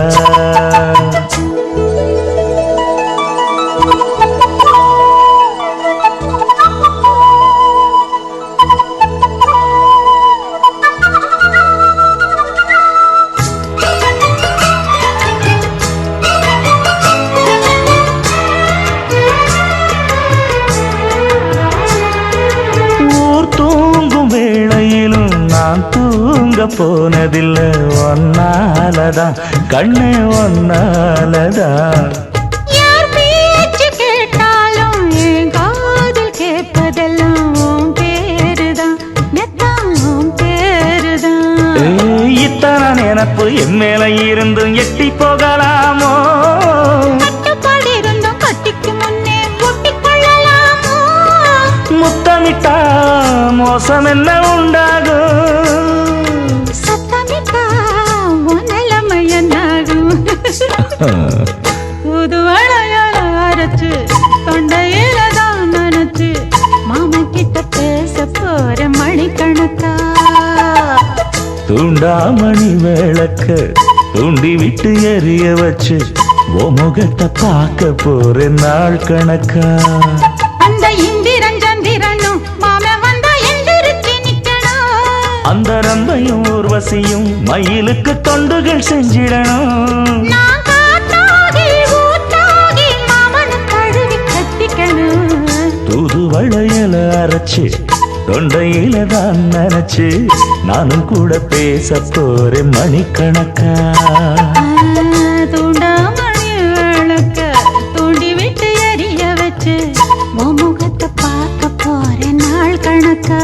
போனதில்ல ஒன்னாலதான் கண்ணு ஒன்னாலதான் யார் பேச்சு கேட்டாலும் என் காதில் கேட்பதெல்லாம் பேருதான் மெத்தான் பேருதான் இத்தனை நினப்பு என் மேல இருந்தும் எட்டி போகலாமோ கட்டுப்பாடு இருந்தும் கட்டிக்கு முன்னே ஒட்டிக்கொள்ளலாமோ முத்தமிட்டா மோசம் என்ன உண்டாகும் புது வளையல அரைச்சு தொண்டையில தான் நினைச்சு மாமன் கிட்ட பேச போற மணிக்கணக்கா தூண்டாமணி விளக்கு தூண்டி விட்டு எரிய வச்சு ஓ முகத்தை பார்க்க போற நாள் கணக்கா அந்த இந்திரன் சந்திரனும் மாமன் வந்தா எந்திரிச்சு நிக்கணும் அந்த ரம்பையும் ஊர்வசியும் மயிலுக்கு தொண்டுகள் செஞ்சிடணும் தூது வளையல அரைச்சு தொண்டையில தான் நினைச்சு நானும் கூட பேச போறேன் மணிக்கணக்கா தூண்டாமணி விளக்க தூண்டி விட்டு எரிய வச்சு முகத்தை பார்க்க போறேன் நாள் கணக்கா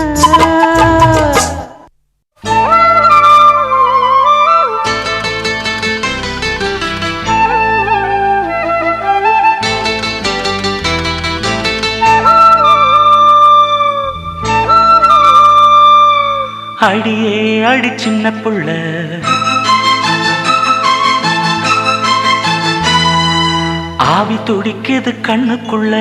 அடியே அடி சின்ன புள்ள ஆவி துடிக்குது கண்ணுக்குள்ள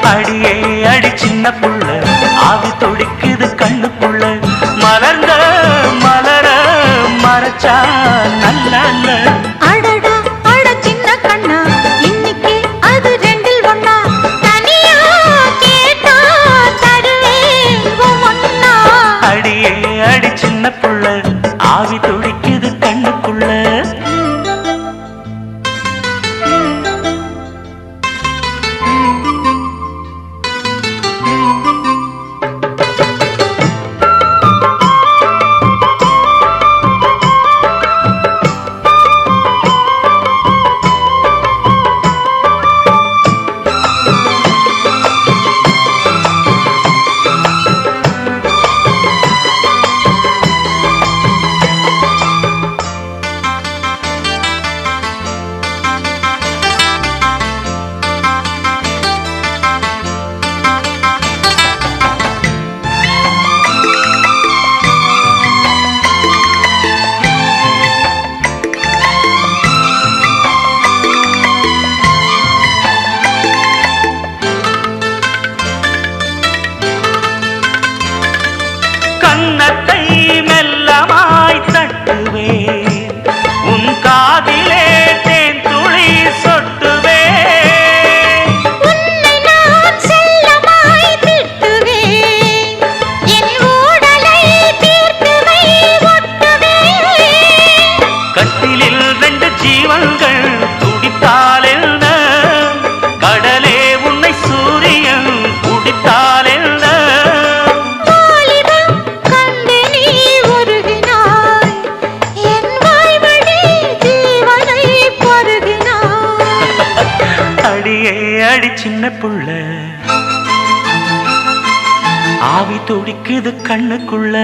அடியே அடி சின்ன புள்ள ஆவி துடிக்குது கண்ணுக்குள்ள மலர்ந்த மலர மறைச்சா நல்ல அடடா அட சின்ன கண்ணா இன்னைக்கு அது ரெண்டில் ஒண்ணா தனியா கேட்டா தருவேன் ஒண்ணா அடியே அடி சின்ன புள்ள ஆவி துடிக்குது கண்ணுக்குள்ள சின்ன புள்ள ஆவி துடிக்குது கண்ணுக்குள்ள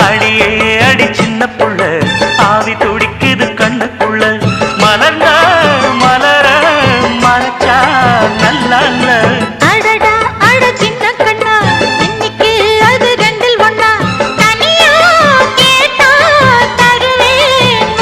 அடியே அடி சின்ன புள்ள ஆவி துடிக்குது கண்ணுக்குள்ள மலர்ந்த மலர மறைச்சா நல்ல அடடா அட சின்ன கண்ணா இன்னைக்கு அது ரெண்டில் ஒண்ணா தனியா கேட்டா தருவேன்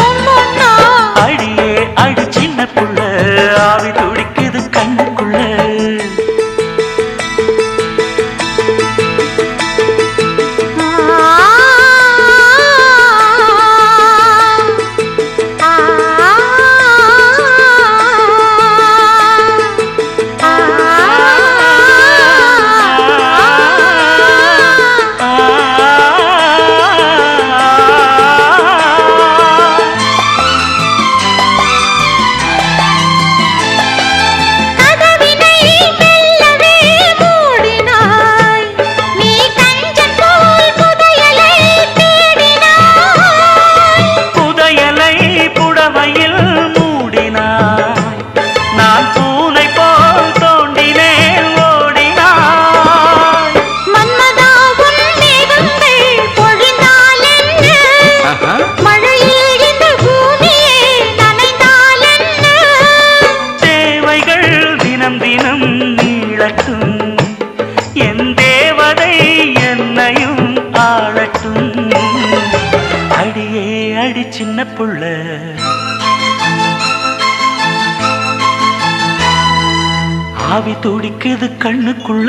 ஆவி துடிக்குது கண்ணுக்குள்ள.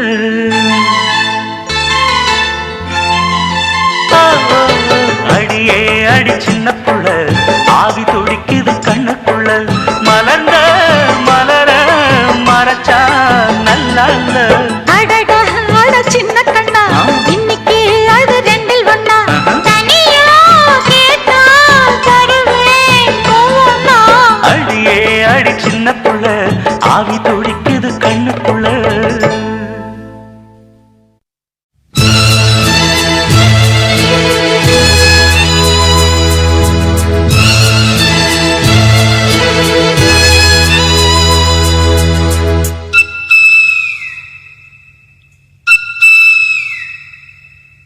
அடியே அடி சின்ன புள்ள, ஆவி துடிக்குது கண்ணுக்குள்ள. மலர்ந்த மலர மறைச்சா நல்லா இல்ல. அடடா அட சின்ன கண்ணா, இன்னைக்கு அது ரெண்டில் ஒண்ணா. தனியா கேட்டா தருவேன் போனா. அடியே அடி சின்ன புள்ள, ஆவி துடிக்குது கண்ணுக்குள்ள.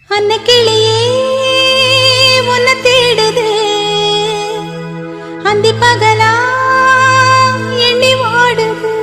அன்னக்கிளியே உன்னை தேடுது, அந்தி பகலா எண்ணி வாடுது.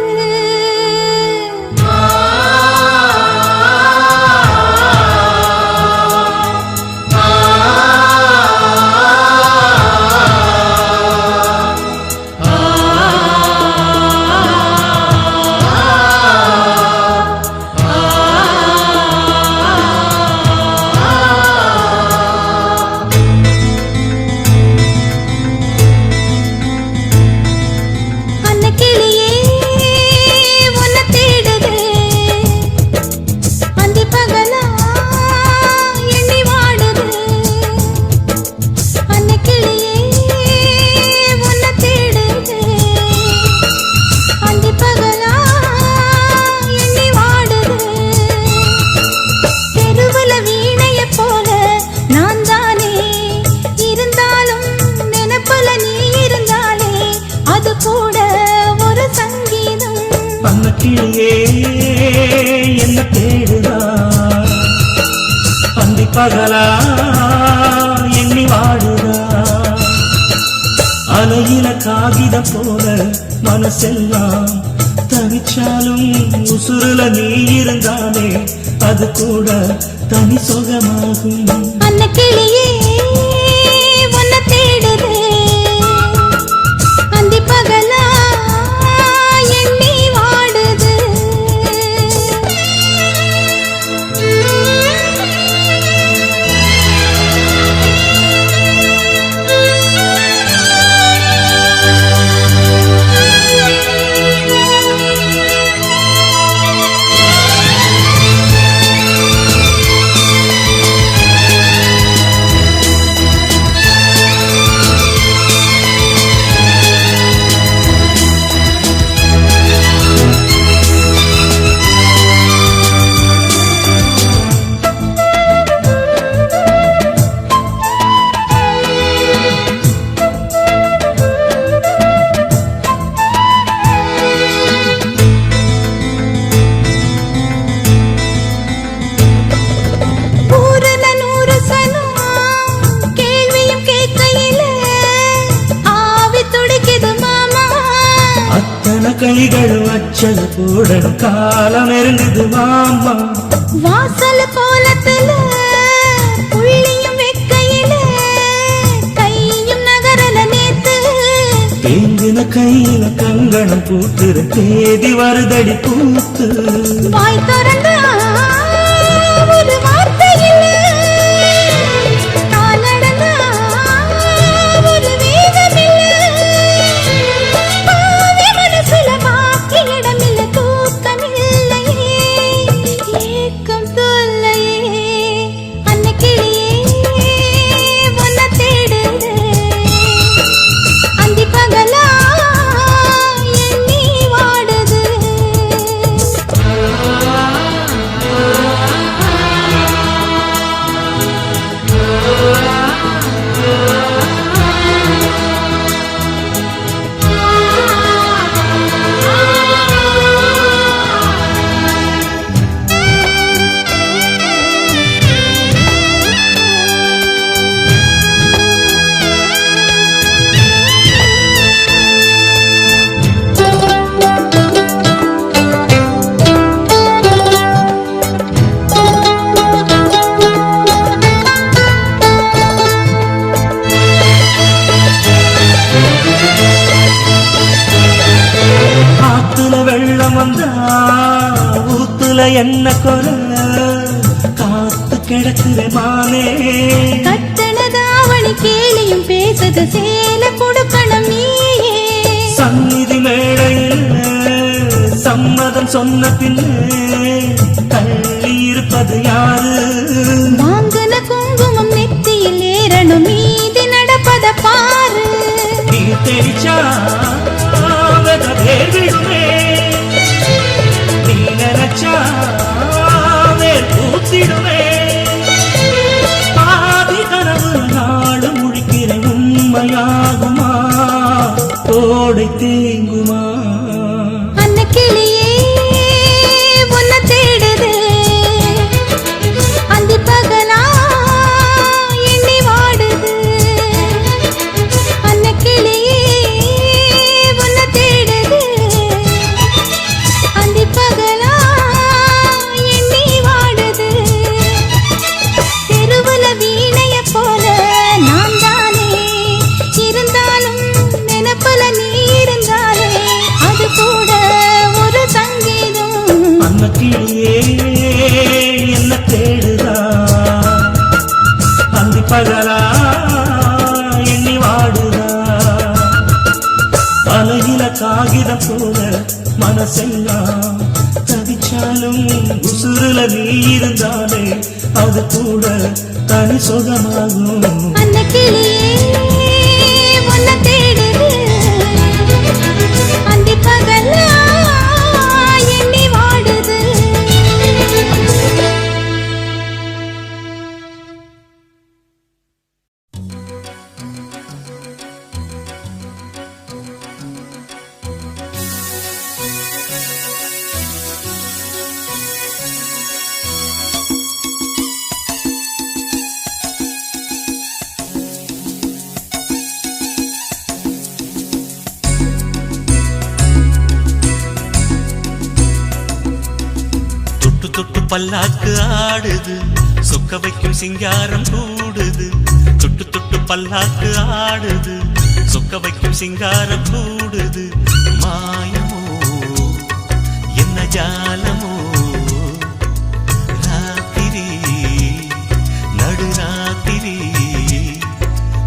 அன்னக்கிளியே உன்னை தேடுது, அந்தி பகலா எண்ணி வாடுது. அன்னக்கிளியே உன்னை தேடுது, அந்தி பகலா எண்ணி வாடுது. தெருவுல வீணைய போல நான் தானே இருந்தாலும், நினைப்புல நீ இருந்தாலே அது கூட ஒரு சங்கீதம். அன்னக்கிளியே என்ன தேடுதா, அந்தி பகலா எண்ணி வாடுதா. அலையில காகிதம் போல மனசெல்லாம் தவிச்சாலும், உசுருல நீ இருந்தாலே அது கூட தனி சுகமாகும். அன்னக்கிளியே உன்னை தேடுது, அந்தி பகலா எண்ணி வாடுது. ஊருல 100 சனம் கேள்வியும் கேட்கையில ஆவி துடிக்குது மாமா. அத்தனை கைகளும் அச்சல் போடணும், காலம் நெருங்குது மாமா. வாசல் கோலத்துல புள்ளியும் வைக்கையில கையும் நகரல நேத்து. தேங்கின கையில கங்கணம் பூத்துற தேதி வருதடி பூத்து. வாய் திறந்தா ஒரு வார்த்தை இல்ல, கால் நடந்தா ஒரு வேகம் இல்ல. பாவி மனசுல பாக்கி இடமில்ல, தூக்கமில்லையே, ஏக்கம் தொல்லையே. அன்னக்கிளியே உன்னை தேடுது, அந்தி பகலா எண்ணி வாடுது. வந்தா ஊத்துல என்ன கொல காத்து கிடக்குற மானே கட்டணதாவணி கேலியும் பேசுது சேல கொடுக்கணும் நீயே சந்நிதி மேடையில் சம்மதம் சொன்ன பின்னே தள்ளி இருப்பது யாரு வாங்குன குங்குமம் நெத்தியில் ஏறணும் மீதி நடப்பத பாரு நீ தெரிச்சா விடுமே நீ நினைச்சா வேர் பூத்திடுமே பாதி கனவு நாடு முழிக்கிற உண்மையாகுமா தோடை தேங்குமா அன்ன கிளியே உன்னை தேடுது அந்தி பகலா எண்ணி வாடுது அன்ன கிளியே உன்னை தேடுது அந்தி பகலா எண்ணி வாடுது தெருவுல வீணைய போல நான் தானே இருந்தாலும் நினைப்பல நீ இருந்தாலே அது கூட ஒரு சங்கீதம் அன்ன கிளியே என்ன தேடுதா அந்தி பகலா எண்ணி வாடுதா அலையில காகிதம் போல மனசெல்லாம் தவிச்சாலும் உசுருல நீ இருந்தாலே அது கூட தனி சுகமாகும் அன்ன கிளியே உன்னை தேடுது அந்தி பகலா எண்ணி வாடுது தொட்டு தொட்டு பல்லாக்கு ஆடுது சொக்க வைக்கும் சிங்காரம் கூடுது தொட்டு தொட்டு பல்லாக்கு ஆடுது சொக்க வைக்கும் சிங்காரம் கூடுது மாயமோ என்ன ஜாலமோ ராத்திரி நடுராத்திரி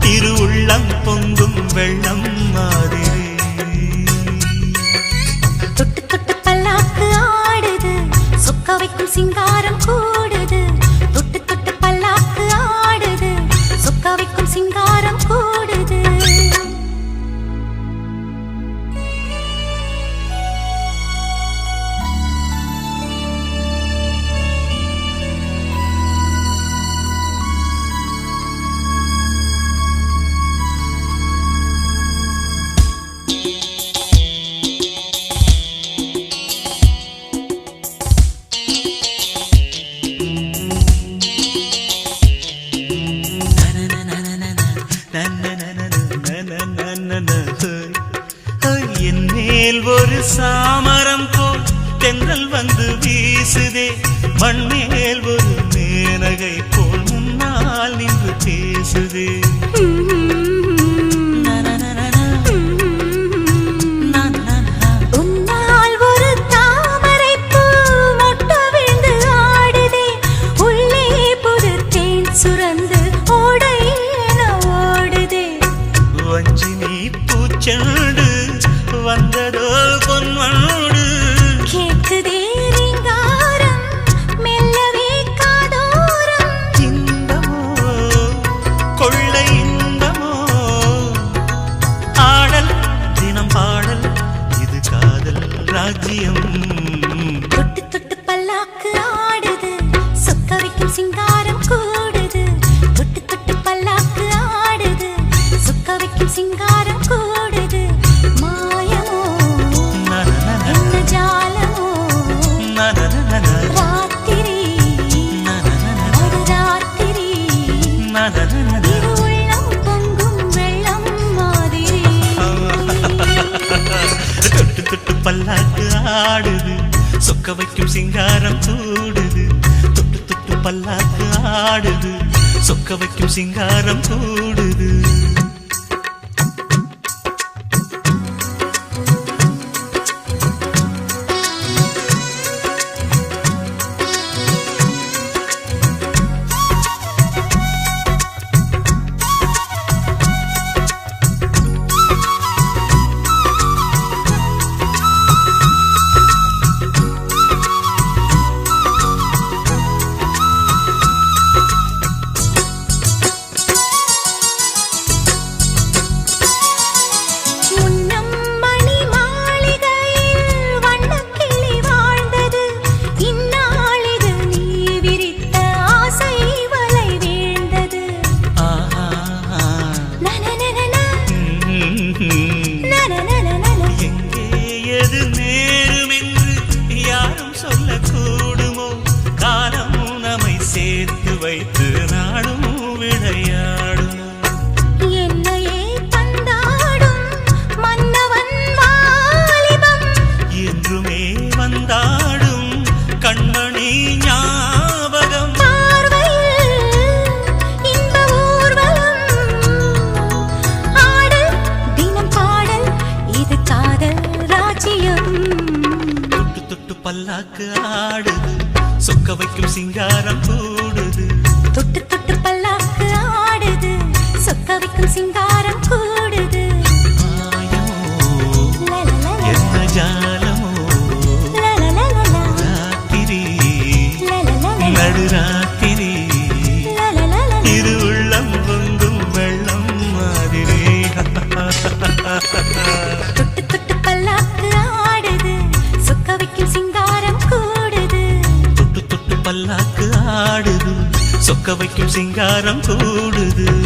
திருவுள்ளம் பொங்கும் வெள்ளம் மாதிரி தொட்டு தொட்டு பல்லாக்கு ஆடுது சொக்க வைக்கும் சிங்காரம் கூடுது தொட்டு தொட்டு பல்லாக்கு ஆடுது சொக்க வைக்கும் சிங்காரம் கூடுது என் மேல் ஒரு சாமரம் போல் தென்றல் வந்து வீசுதே மண்மேல் ஒரு மேனகை போல் முன்னால் நின்று பேசுதே உன்னால் ஒரு தாமரைப்பூ மொட்டு விழுந்து ஆடுதே உள்ளே புது தேன் சுரந்து ஓடையென ஓடுதே வஞ்சி நீ பூச்செண்டு வந்ததோ பொன்வண்டு கேட்குதே ரீங்காரம் மெல்லவே காதோரம் இன்பமோ கொள்ளை இன்பமோ ஆடல் தினம் பாடல் இது காதல் ராஜ்யம் தொட்டு தொட்டு பல்லாக்கு ஆடுது சொக்க வைக்கும் சிங்காரம் கூடுது தொட்டு தொட்டு பல்லாக்கு ஆடுது சொக்க வைக்கும் சிங்காரம் கூடுது மாயமோ என்ன ஜாலமோ ராத்திரி நடுராத்திரி திருவுள்ளம் பொங்கும் வெள்ளம் மாதிரி தொட்டு தொட்டு பல்லாக்கு ஆடுது சொக்க வைக்கும் சிங்காரம் கூடுது தொட்டு தொட்டு பல்லாக்கு ஆடுது சொக்க வைக்கும் சிங்காரம் கூடுது வந்தாடும் கண்மணி ஞாபகம் பார்வையில் இன்ப ஊர்வலம் ஆடல் தினம் பாடல் இது காதல் ராஜ்யம் தொட்டு தொட்டு பல்லாக்கு ஆடுது சொக்க வைக்கும் சிங்காரம் கூடுது தொட்டு தொட்டு பல்லாக்கு ஆடுது சொக்க வைக்கும் சிங்காரம் கூடுது மாயமோ என்ன ஜாலமோ ராத்திரி நடுராத்திரி இரு உள்ளம் பொங்கும் வெள்ளம் மாதிரி தொட்டு தொட்டு பல்லாக்கு ஆடுது சொக்க வைக்கும் சிங்காரம் கூடுது தொட்டு தொட்டு பல்லாக்கு ஆடுது சொக்க வைக்கும் சிங்காரம் கூடுது